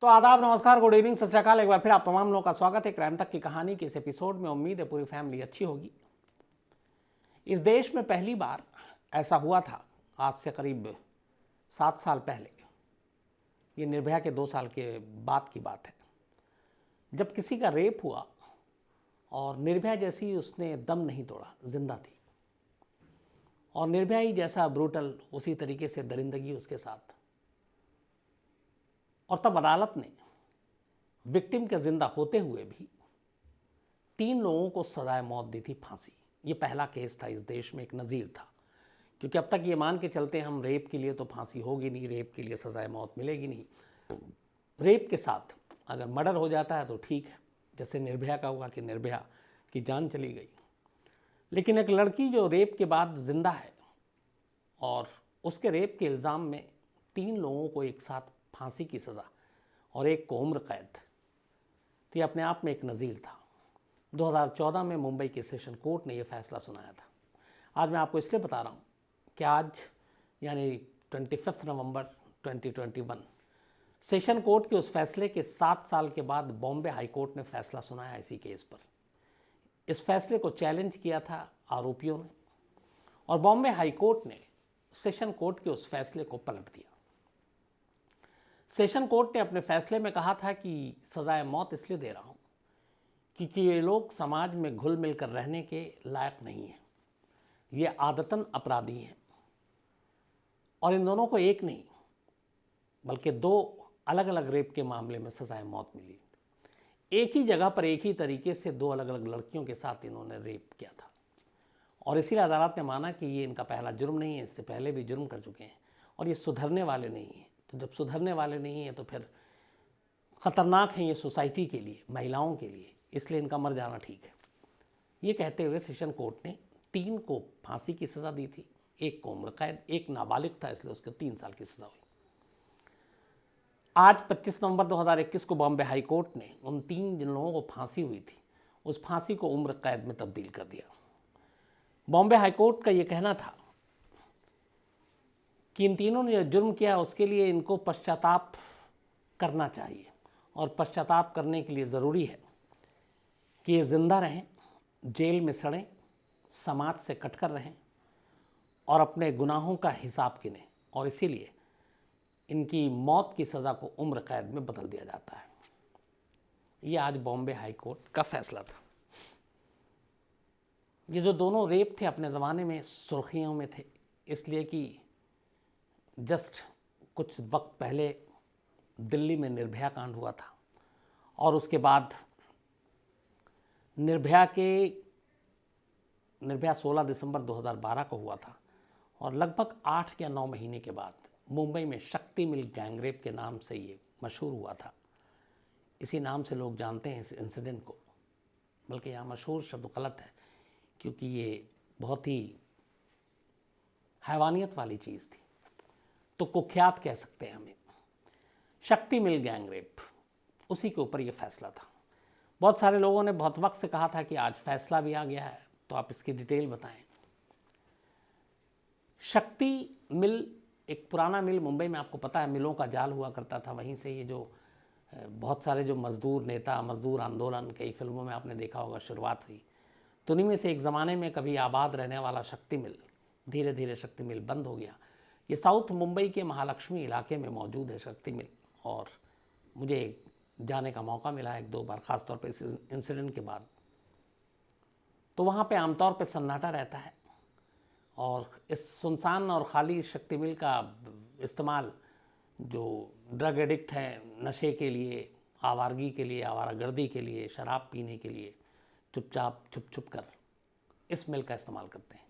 तो आदाब, नमस्कार, गुड इवनिंग, सत श्री अकाल। एक बार फिर आप तमाम लोगों का स्वागत है क्राइम तक की कहानी के इस एपिसोड में। उम्मीद है पूरी फैमिली अच्छी होगी। इस देश में पहली बार ऐसा हुआ था आज से करीब 7 साल पहले। ये निर्भया के 2 साल के बाद की बात है, जब किसी का रेप हुआ और निर्भया जैसी उसने दम नहीं तोड़ा, जिंदा थी। और निर्भया ही जैसा ब्रूटल उसी तरीके से दरिंदगी उसके साथ। और तब अदालत ने विक्टिम के जिंदा होते हुए भी 3 लोगों को सजाए मौत दी थी, फांसी। ये पहला केस था इस देश में, एक नज़ीर था। क्योंकि अब तक ये मान के चलते हम रेप के लिए तो फांसी होगी नहीं, रेप के लिए सजाए मौत मिलेगी नहीं। रेप के साथ अगर मर्डर हो जाता है तो ठीक है, जैसे निर्भया का हुआ कि निर्भया की जान चली गई। लेकिन एक लड़की जो रेप के बाद जिंदा है और उसके रेप के इल्ज़ाम में 3 लोगों को एक साथ फांसी की सज़ा और एक को उम्र कैद, तो ये अपने आप में एक नज़ीर था। 2014 में मुंबई के सेशन कोर्ट ने यह फैसला सुनाया था। आज मैं आपको इसलिए बता रहा हूँ कि आज यानी 25 नवंबर 2021 सेशन कोर्ट के उस फैसले के 7 साल के बाद बॉम्बे हाई कोर्ट ने फैसला सुनाया इसी केस पर। इस फैसले को चैलेंज किया था आरोपियों ने और बॉम्बे हाई कोर्ट ने सेशन कोर्ट के उस फैसले को पलट दिया। सेशन कोर्ट ने अपने फैसले में कहा था कि सजाए मौत इसलिए दे रहा हूं क्योंकि ये लोग समाज में घुल मिल कर रहने के लायक नहीं हैं, ये आदतन अपराधी हैं। और इन दोनों को एक नहीं बल्कि 2 अलग अलग रेप के मामले में सजाए मौत मिली। एक ही जगह पर एक ही तरीके से 2 अलग अलग लड़कियों के साथ इन्होंने रेप किया था। और इसीलिए अदालत ने माना कि ये इनका पहला जुर्म नहीं है, इससे पहले भी जुर्म कर चुके हैं और ये सुधरने वाले नहीं हैं। तो जब सुधरने वाले नहीं हैं तो फिर ख़तरनाक हैं ये सोसाइटी के लिए, महिलाओं के लिए, इसलिए इनका मर जाना ठीक है। ये कहते हुए सेशन कोर्ट ने 3 को फांसी की सज़ा दी थी, एक को उम्र कैद, एक नाबालिग था इसलिए उसको 3 साल की सज़ा हुई। आज 25 नवंबर 2021 को बॉम्बे हाई कोर्ट ने उन 3 जिन लोगों को फांसी हुई थी उस फांसी को उम्र कैद में तब्दील कर दिया। बॉम्बे हाई कोर्ट का ये कहना था कि इन तीनों ने जो जुर्म किया उसके लिए इनको पश्चाताप करना चाहिए और पश्चाताप करने के लिए ज़रूरी है कि ये ज़िंदा रहें, जेल में सड़ें, समाज से कटकर रहें और अपने गुनाहों का हिसाब गिनें। और इसीलिए इनकी मौत की सज़ा को उम्र कैद में बदल दिया जाता है। ये आज बॉम्बे हाई कोर्ट का फैसला था। ये जो दोनों रेप थे अपने ज़माने में सुर्खियों में थे, इसलिए कि जस्ट कुछ वक्त पहले दिल्ली में निर्भया कांड हुआ था और उसके बाद निर्भया 16 दिसंबर 2012 को हुआ था और लगभग 8 या 9 महीने के बाद मुंबई में शक्ति मिल गैंगरेप के नाम से ये मशहूर हुआ था। इसी नाम से लोग जानते हैं इस इंसिडेंट को, बल्कि यहाँ मशहूर शब्द गलत है क्योंकि ये बहुत ही हैवानियत वाली चीज़ थी, तो कुख्यात कह सकते हैं हमें। शक्ति मिल गैंगरेप, उसी के ऊपर ये फैसला था। बहुत सारे लोगों ने बहुत वक्त से कहा था कि आज फैसला भी आ गया है, तो आप इसकी डिटेल बताएं। शक्ति मिल एक पुराना मिल मुंबई में, आपको पता है मिलों का जाल हुआ करता था। वहीं से ये जो बहुत सारे जो मजदूर नेता, मजदूर आंदोलन कई फिल्मों में आपने देखा होगा शुरुआत हुई, तो उन्हीं में से एक ज़माने में कभी आबाद रहने वाला शक्ति मिल, धीरे धीरे शक्ति मिल बंद हो गया। ये साउथ मुंबई के महालक्ष्मी इलाके में मौजूद है शक्ति मिल, और मुझे जाने का मौका मिला 1-2 बार, ख़ासतौर पर इस इंसिडेंट के बाद। तो वहाँ पे आमतौर पे सन्नाटा रहता है और इस सुनसान और खाली शक्ति मिल का इस्तेमाल जो ड्रग एडिक्ट हैं, नशे के लिए, आवारगी के लिए, आवारागर्दी के लिए, शराब पीने के लिए चुपचाप छुप कर इस मिल का इस्तेमाल करते हैं।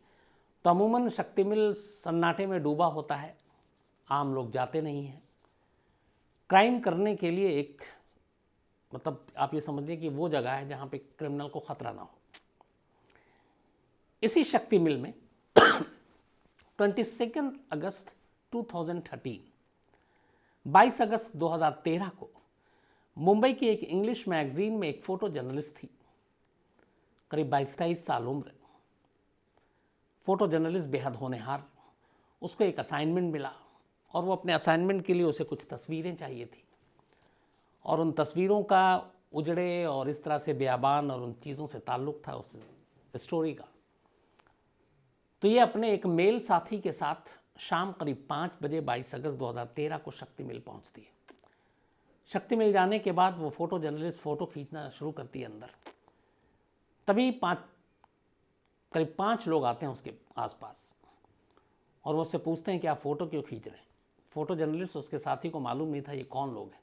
तो अमूमन शक्ति मिल सन्नाटे में डूबा होता है, आम लोग जाते नहीं हैं। क्राइम करने के लिए एक मतलब आप ये समझिए कि वो जगह है जहाँ पे क्रिमिनल को खतरा ना हो। इसी शक्ति मिल में 22 अगस्त 2013, 22 अगस्त 2013 को मुंबई की एक इंग्लिश मैगजीन में एक फ़ोटो जर्नलिस्ट थी, करीब 22-23 साल उम्र। फ़ोटो जर्नलिस्ट बेहद होनहार, उसको एक असाइनमेंट मिला और वो अपने असाइनमेंट के लिए उसे कुछ तस्वीरें चाहिए थी। और उन तस्वीरों का उजड़े और इस तरह से बयाबान और उन चीज़ों से ताल्लुक़ था उस स्टोरी का। तो ये अपने एक मेल साथी के साथ शाम करीब 5 बजे 22 अगस्त 2013 को शक्ति मिल पहुंचती है। शक्ति मिल जाने के बाद वो फ़ोटो जर्नलिस्ट फ़ोटो खींचना शुरू करती है अंदर। तभी करीब 5 लोग आते हैं उसके आसपास और वो उससे पूछते हैं कि आप फ़ोटो क्यों खींच रहे हैं। फ़ोटो जर्नलिस्ट उसके साथी को मालूम नहीं था ये कौन लोग हैं,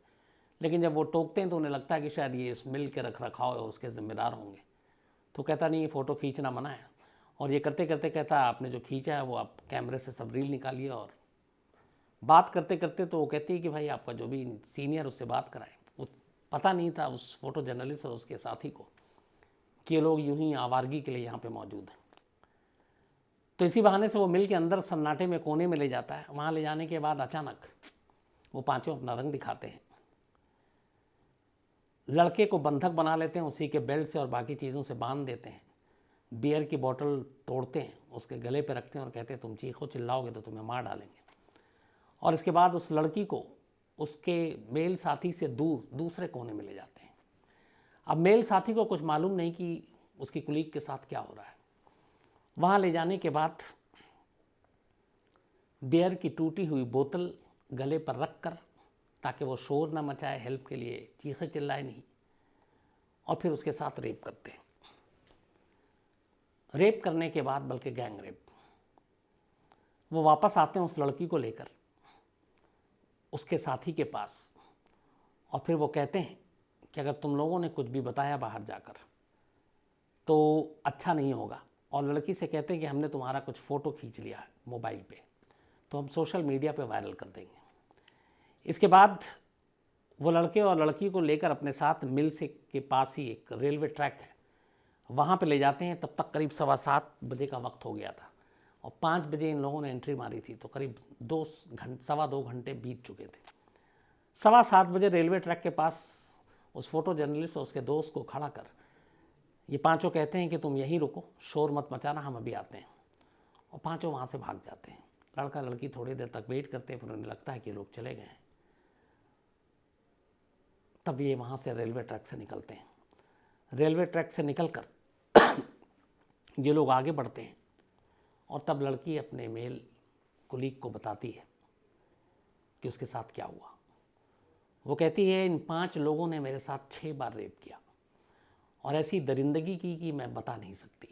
लेकिन जब वो टोकते हैं तो उन्हें लगता है कि शायद ये इस मिल के रख रखाव है उसके ज़िम्मेदार होंगे। तो कहता नहीं, ये फ़ोटो खींचना मना है। और ये करते करते कहता आपने जो खींचा है वो आप कैमरे से सब रील निकालिए। और बात करते करते तो वो कहती है कि भाई आपका जो भी सीनियर उससे बात कराए। वो पता नहीं था उस फोटो जर्नलिस्ट और उसके साथी को कि ये लोग यूं ही आवारगी के लिए यहाँ पे मौजूद हैं। तो इसी बहाने से वो मिल के अंदर सन्नाटे में कोने में ले जाता है। वहाँ ले जाने के बाद अचानक वो पांचों अपना रंग दिखाते हैं। लड़के को बंधक बना लेते हैं, उसी के बेल्ट से और बाकी चीज़ों से बांध देते हैं। बियर की बोतल तोड़ते हैं, उसके गले पे रखते हैं और कहते हैं तुम चीखो चिल्लाओगे तो तुम्हें मार डालेंगे। और इसके बाद उस लड़की को उसके मेल साथी से दूसरे कोने में ले जाते हैं। अब मेल साथी को कुछ मालूम नहीं कि उसकी कुलीग के साथ क्या हो रहा है। वहाँ ले जाने के बाद बियर की टूटी हुई बोतल गले पर रख कर, ताकि वो शोर ना मचाए, हेल्प के लिए चीखे चिल्लाए नहीं, और फिर उसके साथ रेप करते हैं। रेप करने के बाद, बल्कि गैंग रेप, वो वापस आते हैं उस लड़की को लेकर उसके साथी के पास। और फिर वो कहते हैं कि अगर तुम लोगों ने कुछ भी बताया बाहर जाकर तो अच्छा नहीं होगा। और लड़की से कहते हैं कि हमने तुम्हारा कुछ फ़ोटो खींच लिया है मोबाइल पे, तो हम सोशल मीडिया पे वायरल कर देंगे। इसके बाद वो लड़के और लड़की को लेकर अपने साथ मिल से के पास ही एक रेलवे ट्रैक है, वहाँ पे ले जाते हैं। तब तक करीब 7:15 बजे का वक्त हो गया था और 5 बजे इन लोगों ने एंट्री मारी थी, तो करीब 2 घंटे बीत चुके थे। 7:15 बजे रेलवे ट्रैक के पास उस फोटो जर्नलिस्ट और उसके दोस्त को खड़ा कर ये पांचों कहते हैं कि तुम यहीं रुको, शोर मत मचाना, हम अभी आते हैं। और पांचों वहाँ से भाग जाते हैं। लड़का लड़की थोड़ी देर तक वेट करते हैं, फिर उन्हें लगता है कि लोग चले गए हैं। तब ये वहाँ से रेलवे ट्रैक से निकलते हैं। रेलवे ट्रैक से निकलकर ये लोग आगे बढ़ते हैं और तब लड़की अपने मेल कुलीग को बताती है कि उसके साथ क्या हुआ। वो कहती है इन 5 लोगों ने मेरे साथ 6 बार रेप किया और ऐसी दरिंदगी की कि मैं बता नहीं सकती।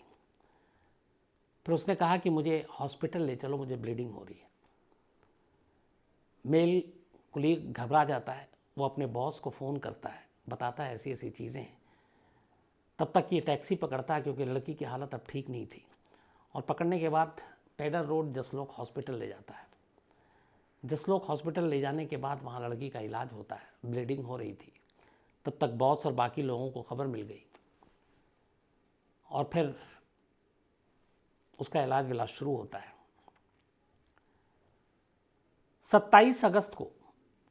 फिर उसने कहा कि मुझे हॉस्पिटल ले चलो, मुझे ब्लीडिंग हो रही है। मेल कुलीग घबरा जाता है। वो अपने बॉस को फ़ोन करता है, बताता है ऐसी ऐसी चीज़ें हैं। तब तक ये टैक्सी पकड़ता है क्योंकि लड़की की हालत अब ठीक नहीं थी, और पकड़ने के बाद पेडर रोड जसलोक हॉस्पिटल ले जाता है। जसलोक हॉस्पिटल ले जाने के बाद वहाँ लड़की का इलाज होता है, ब्लीडिंग हो रही थी। तब तक बॉस और बाकी लोगों को खबर मिल गई और फिर उसका इलाज विलाज शुरू होता है। 27 अगस्त को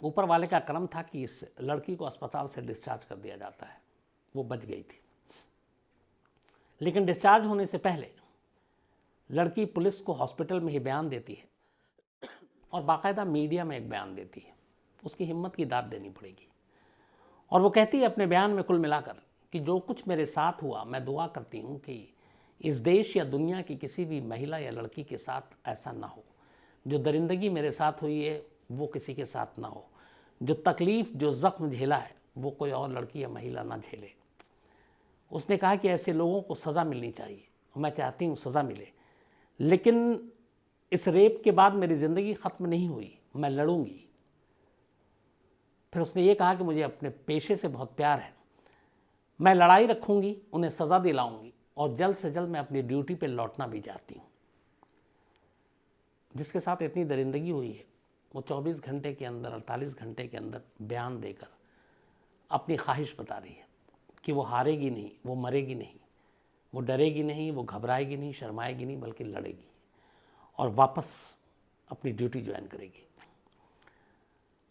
ऊपर वाले का क्रम था कि इस लड़की को अस्पताल से डिस्चार्ज कर दिया जाता है। वो बच गई थी, लेकिन डिस्चार्ज होने से पहले लड़की पुलिस को हॉस्पिटल में ही बयान देती है और बाकायदा मीडिया में एक बयान देती है। उसकी हिम्मत की दाद देनी पड़ेगी। और वो कहती है अपने बयान में कुल मिलाकर कि जो कुछ मेरे साथ हुआ, मैं दुआ करती हूँ कि इस देश या दुनिया की किसी भी महिला या लड़की के साथ ऐसा ना हो। जो दरिंदगी मेरे साथ हुई है वो किसी के साथ ना हो। जो तकलीफ़, जो ज़ख्म झेला है वो कोई और लड़की या महिला ना झेले। उसने कहा कि ऐसे लोगों को सज़ा मिलनी चाहिए, मैं चाहती हूँ सज़ा मिले, लेकिन इस रेप के बाद मेरी ज़िंदगी ख़त्म नहीं हुई, मैं लड़ूंगी। फिर उसने ये कहा कि मुझे अपने पेशे से बहुत प्यार है, मैं लड़ाई रखूंगी, उन्हें सज़ा दिलाऊंगी और जल्द से जल्द मैं अपनी ड्यूटी पे लौटना भी चाहती हूँ। जिसके साथ इतनी दरिंदगी हुई है वो 24 घंटे के अंदर, 48 घंटे के अंदर बयान देकर अपनी ख्वाहिश बता रही है कि वो हारेगी नहीं, वो मरेगी नहीं, वो डरेगी नहीं, वो घबराएगी नहीं, शर्माएगी नहीं, बल्कि लड़ेगी और वापस अपनी ड्यूटी ज्वाइन करेगी।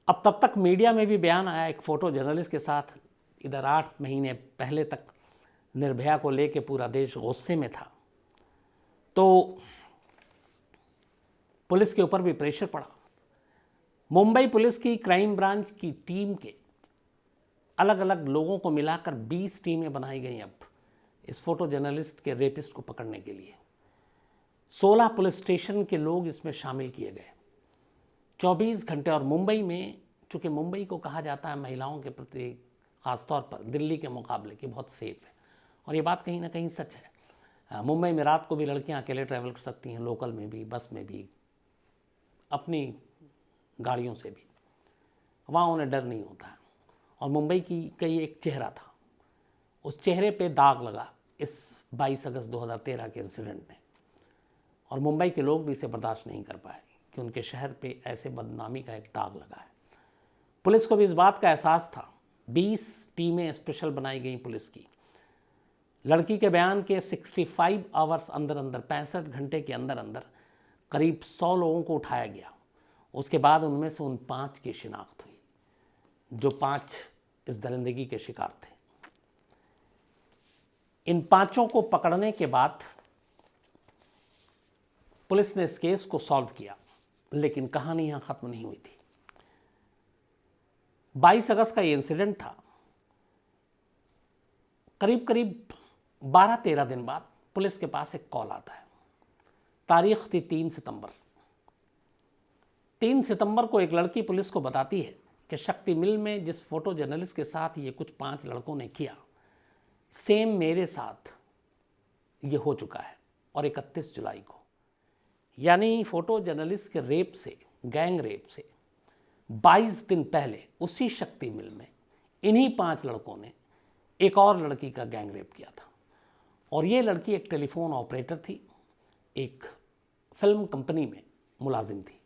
अब तब तक मीडिया में भी बयान आया एक फ़ोटो जर्नलिस्ट के साथ। इधर 8 महीने पहले तक निर्भया को लेके पूरा देश गुस्से में था, तो पुलिस के ऊपर भी प्रेशर पड़ा। मुंबई पुलिस की क्राइम ब्रांच की टीम के अलग अलग लोगों को मिलाकर 20 टीमें बनाई गई अब इस फोटो जर्नलिस्ट के रेपिस्ट को पकड़ने के लिए। 16 पुलिस स्टेशन के लोग इसमें शामिल किए गए। 24 घंटे। और मुंबई में, चूँकि मुंबई को कहा जाता है महिलाओं के प्रति ख़ासतौर पर दिल्ली के मुकाबले कि बहुत सेफ है, और ये बात कहीं ना कहीं सच है। मुंबई में रात को भी लड़कियां अकेले ट्रैवल कर सकती हैं, लोकल में भी, बस में भी, अपनी गाड़ियों से भी, वहाँ उन्हें डर नहीं होता है। और मुंबई की कई एक चेहरा था, उस चेहरे पे दाग लगा इस 22 अगस्त 2013 के इंसिडेंट ने, और मुंबई के लोग भी इसे बर्दाश्त नहीं कर पाए कि उनके शहर पे ऐसे बदनामी का एक दाग लगा है। पुलिस को भी इस बात का एहसास था। 20 टीमें स्पेशल बनाई गई पुलिस की। लड़की के बयान के 65 आवर्स अंदर अंदर, 65 घंटे के अंदर अंदर करीब 100 लोगों को उठाया गया। उसके बाद उनमें से उन 5 की शिनाख्त हुई जो 5 इस दरिंदगी के शिकार थे। इन 5 को पकड़ने के बाद पुलिस ने इस केस को सॉल्व किया, लेकिन कहानी यहां खत्म नहीं हुई थी। 22 अगस्त का ये इंसिडेंट था। करीब करीब 12-13 दिन बाद पुलिस के पास एक कॉल आता है। तारीख थी 3 सितंबर। 3 सितंबर को एक लड़की पुलिस को बताती है कि शक्ति मिल में जिस फोटो जर्नलिस्ट के साथ ये कुछ 5 लड़कों ने किया, सेम मेरे साथ ये हो चुका है। और 31 जुलाई को, यानी फोटो जर्नलिस्ट के रेप से, गैंग रेप से 22 दिन पहले उसी शक्ति मिल में इन्हीं 5 लड़कों ने एक और लड़की का गैंग रेप किया था। और ये लड़की एक टेलीफोन ऑपरेटर थी, एक फिल्म कंपनी में मुलाजिम थी,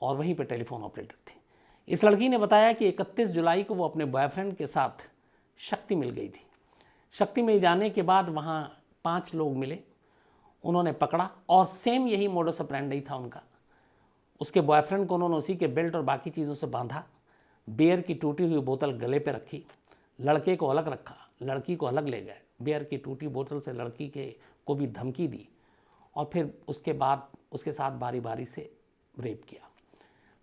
और वहीं पे टेलीफोन ऑपरेटर थी। इस लड़की ने बताया कि 31 जुलाई को वो अपने बॉयफ्रेंड के साथ शक्ति मिल गई थी। शक्ति मिल जाने के बाद वहाँ 5 लोग मिले, उन्होंने पकड़ा, और सेम यही मोडस ऑपरेंडी था उनका। उसके बॉयफ्रेंड को उन्होंने उसी के बेल्ट और बाकी चीज़ों से बांधा, बियर की टूटी हुई बोतल गले पे रखी, लड़के को अलग रखा, लड़की को अलग ले गए, बियर की टूटी बोतल से लड़की के को भी धमकी दी, और फिर उसके बाद उसके साथ बारी बारी से रेप किया।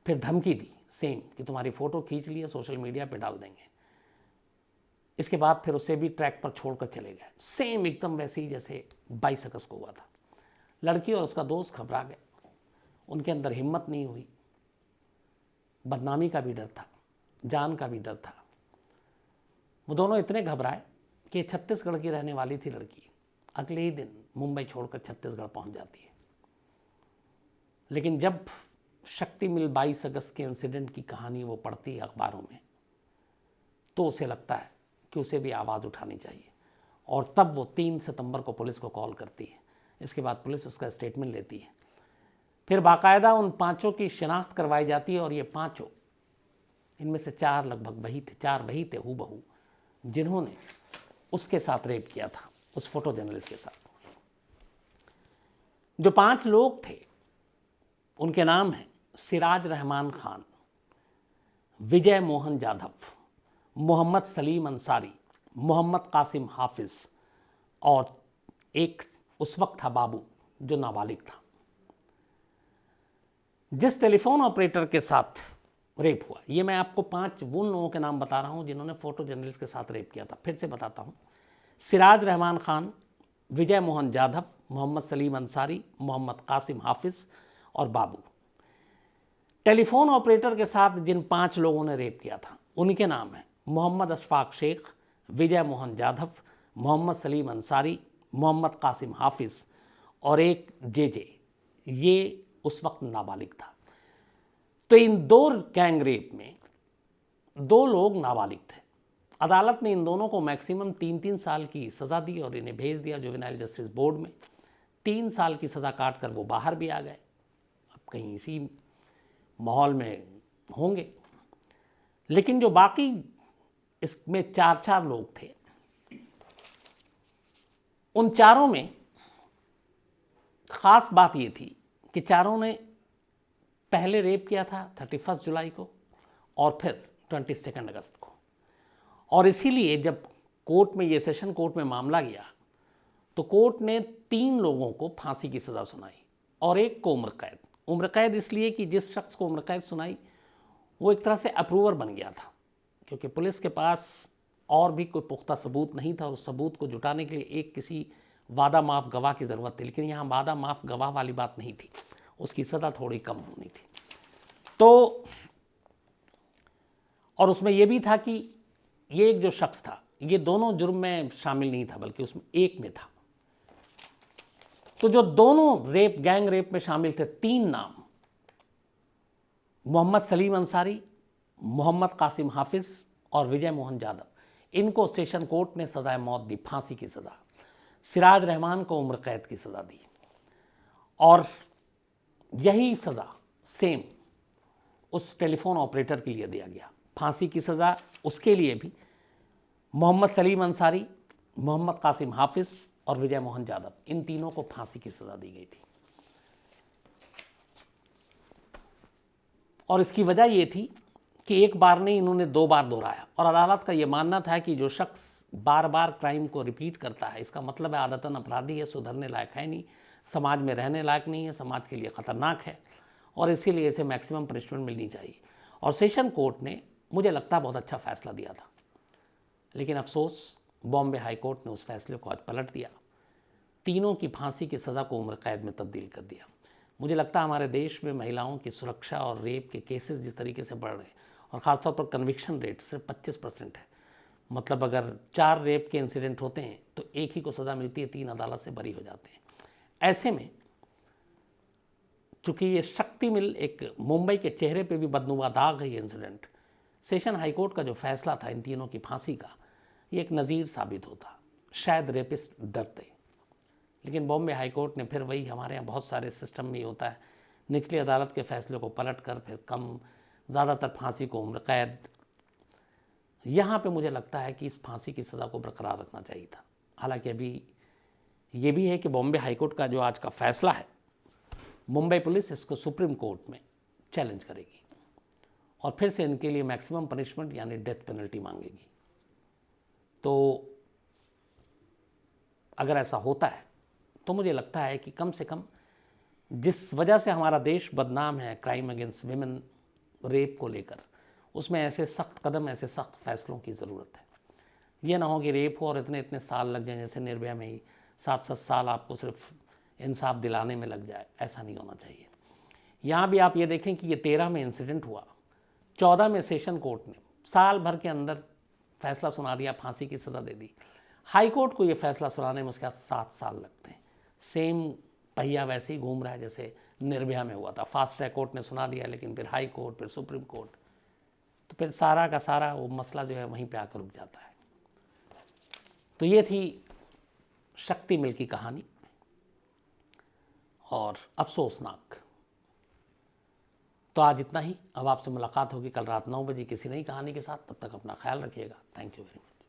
फिर धमकी दी सेम कि तुम्हारी फ़ोटो खींच लिए, सोशल मीडिया पे डाल देंगे। इसके बाद फिर उसे भी ट्रैक पर छोड़कर चले गए, सेम एकदम वैसे ही जैसे 22 अगस्त को हुआ था। लड़की और उसका दोस्त घबरा गए, उनके अंदर हिम्मत नहीं हुई। बदनामी का भी डर था, जान का भी डर था। वो दोनों इतने घबराए कि छत्तीसगढ़ की रहने वाली थी लड़की, अगले ही दिन मुंबई छोड़कर छत्तीसगढ़ पहुंच जाती है। लेकिन जब शक्ति मिल 22 अगस्त के इंसिडेंट की कहानी वो पढ़ती है अखबारों में, तो उसे लगता है कि उसे भी आवाज़ उठानी चाहिए, और तब वो 3 सितंबर को पुलिस को कॉल करती है। इसके बाद पुलिस उसका स्टेटमेंट लेती है। फिर बाकायदा उन 5 की शिनाख्त करवाई जाती है, और ये 5, इनमें से 4 लगभग वही थे, 4 वही थे हूबहू जिन्होंने उसके साथ रेप किया था, उस फोटो जर्नलिस्ट के साथ। जो 5 लोग थे उनके नाम हैं सिराज रहमान खान, विजय मोहन जाधव, मोहम्मद सलीम अंसारी, मोहम्मद कासिम हाफिज, और एक उस वक्त था बाबू जो नाबालिग था। जिस टेलीफोन ऑपरेटर के साथ रेप हुआ, ये मैं आपको 5 उन लोगों के नाम बता रहा हूं जिन्होंने फोटो जर्नलिस्ट के साथ रेप किया था। फिर से बताता हूं, सिराज रहमान खान, विजय मोहन जाधव, मोहम्मद सलीम अंसारी, मोहम्मद कासिम हाफिज और बाबू। टेलीफोन ऑपरेटर के साथ जिन 5 लोगों ने रेप किया था उनके नाम हैं मोहम्मद अशफाक शेख, विजय मोहन जाधव, मोहम्मद सलीम अंसारी, मोहम्मद कासिम हाफिज और एक जे। ये उस वक्त नाबालिग था। तो इन 2 गैंग रेप में 2 लोग नाबालिग थे। अदालत ने इन दोनों को मैक्सिमम 3-3 साल की सज़ा दी और इन्हें भेज दिया जुवेनाइल जस्टिस बोर्ड में। 3 साल की सज़ा काट कर वो बाहर भी आ गए, अब कहीं इसी माहौल में होंगे। लेकिन जो बाकी इसमें 4 लोग थे, उन 4 में ख़ास बात ये थी कि 4 ने पहले रेप किया था 31 जुलाई को और फिर 22 अगस्त को। और इसीलिए जब कोर्ट में, ये सेशन कोर्ट में मामला गया, तो कोर्ट ने 3 लोगों को फांसी की सज़ा सुनाई और एक को उम्र कैद। उम्र कैद इसलिए कि जिस शख्स को उम्र कैद सुनाई वो एक तरह से अप्रूवर बन गया था, क्योंकि पुलिस के पास और भी कोई पुख्ता सबूत नहीं था और उस सबूत को जुटाने के लिए एक किसी वादा माफ गवाह की ज़रूरत थी। लेकिन यहाँ वादा माफ गवाह वाली बात नहीं थी, उसकी सज़ा थोड़ी कम होनी थी। तो और उसमें यह भी था कि ये एक जो शख्स था, ये दोनों जुर्म में शामिल नहीं था, बल्कि उसमें एक में था। तो जो दोनों रेप, गैंग रेप में शामिल थे, 3 नाम, मोहम्मद सलीम अंसारी, मोहम्मद कासिम हाफिज और विजय मोहन यादव, इनको सेशन कोर्ट ने सजाए मौत दी, फांसी की सज़ा। सिराज रहमान को उम्र कैद की सज़ा दी और यही सज़ा सेम उस टेलीफोन ऑपरेटर के लिए दिया गया। फांसी की सज़ा उसके लिए भी मोहम्मद सलीम अंसारी, मोहम्मद कासिम हाफिज और विजय मोहन यादव, इन तीनों को फांसी की सज़ा दी गई थी। और इसकी वजह ये थी कि एक बार नहीं, इन्होंने 2 बार दोहराया और अदालत का ये मानना था कि जो शख्स बार बार क्राइम को रिपीट करता है, इसका मतलब है आदतन अपराधी है, सुधरने लायक है नहीं, समाज में रहने लायक नहीं है, समाज के लिए ख़तरनाक है और इसीलिए इसे मैक्सिमम पनिशमेंट मिलनी चाहिए। और सेशन कोर्ट ने, मुझे लगता है, बहुत अच्छा फ़ैसला दिया था। लेकिन अफसोस, बॉम्बे हाई कोर्ट ने उस फैसले को आज पलट दिया, तीनों की फांसी की सज़ा को उम्र कैद में तब्दील कर दिया। मुझे लगता है हमारे देश में महिलाओं की सुरक्षा और रेप के केसेस जिस तरीके से बढ़ रहे हैं, और ख़ासतौर पर कन्विक्शन रेट सिर्फ 25% है। मतलब अगर 4 रेप के इंसिडेंट होते हैं तो एक ही को सज़ा मिलती है, 3 अदालत से बरी हो जाते हैं। ऐसे में चूँकि ये शक्ति मिल एक मुंबई के चेहरे पे भी बदनुमा दाग है ये इंसिडेंट, सेशन हाईकोर्ट का जो फैसला था इन तीनों की फांसी का, ये एक नज़ीर साबित होता। शायद रेपिस्ट डरते, लेकिन बॉम्बे हाई कोर्ट ने फिर वही, हमारे यहाँ बहुत सारे सिस्टम में होता है, निचली अदालत के फैसले को पलट कर फिर कम, ज़्यादातर फांसी को उम्र कैद। यहाँ पे मुझे लगता है कि इस फांसी की सज़ा को बरकरार रखना चाहिए था। हालांकि अभी ये भी है कि बॉम्बे हाई कोर्ट का जो आज का फैसला है, मुंबई पुलिस इसको सुप्रीम कोर्ट में चैलेंज करेगी और फिर से इनके लिए मैक्सिमम पनिशमेंट यानी डेथ पेनल्टी मांगेगी। तो अगर ऐसा होता है तो मुझे लगता है कि कम से कम जिस वजह से हमारा देश बदनाम है क्राइम अगेंस्ट विमेन, रेप को लेकर, उसमें ऐसे सख्त कदम, ऐसे सख्त फैसलों की ज़रूरत है। ये ना हो कि रेप हो और इतने इतने साल लग जाएं, जैसे निर्भया में ही 7-7 साल आपको सिर्फ इंसाफ दिलाने में लग जाए, ऐसा नहीं होना चाहिए। यहाँ भी आप ये देखें कि ये 13 में इंसिडेंट हुआ, 14 में सेशन कोर्ट ने साल भर के अंदर फैसला सुना दिया, फांसी की सज़ा दे दी। हाई कोर्ट को ये फैसला सुनाने में उसके बाद 7 साल लगते हैं। सेम पहिया वैसे ही घूम रहा है जैसे निर्भया में हुआ था। फास्ट ट्रैक कोर्ट ने सुना दिया, लेकिन फिर हाई कोर्ट, फिर सुप्रीम कोर्ट, तो फिर सारा का सारा वो मसला जो है वहीं पे आकर रुक जाता है। तो ये थी शक्ति मिल की कहानी और अफसोसनाक। तो आज इतना ही। अब आपसे मुलाकात होगी कल रात 9 बजे किसी नई कहानी के साथ। तब तक अपना ख्याल रखिएगा। Thank you very much.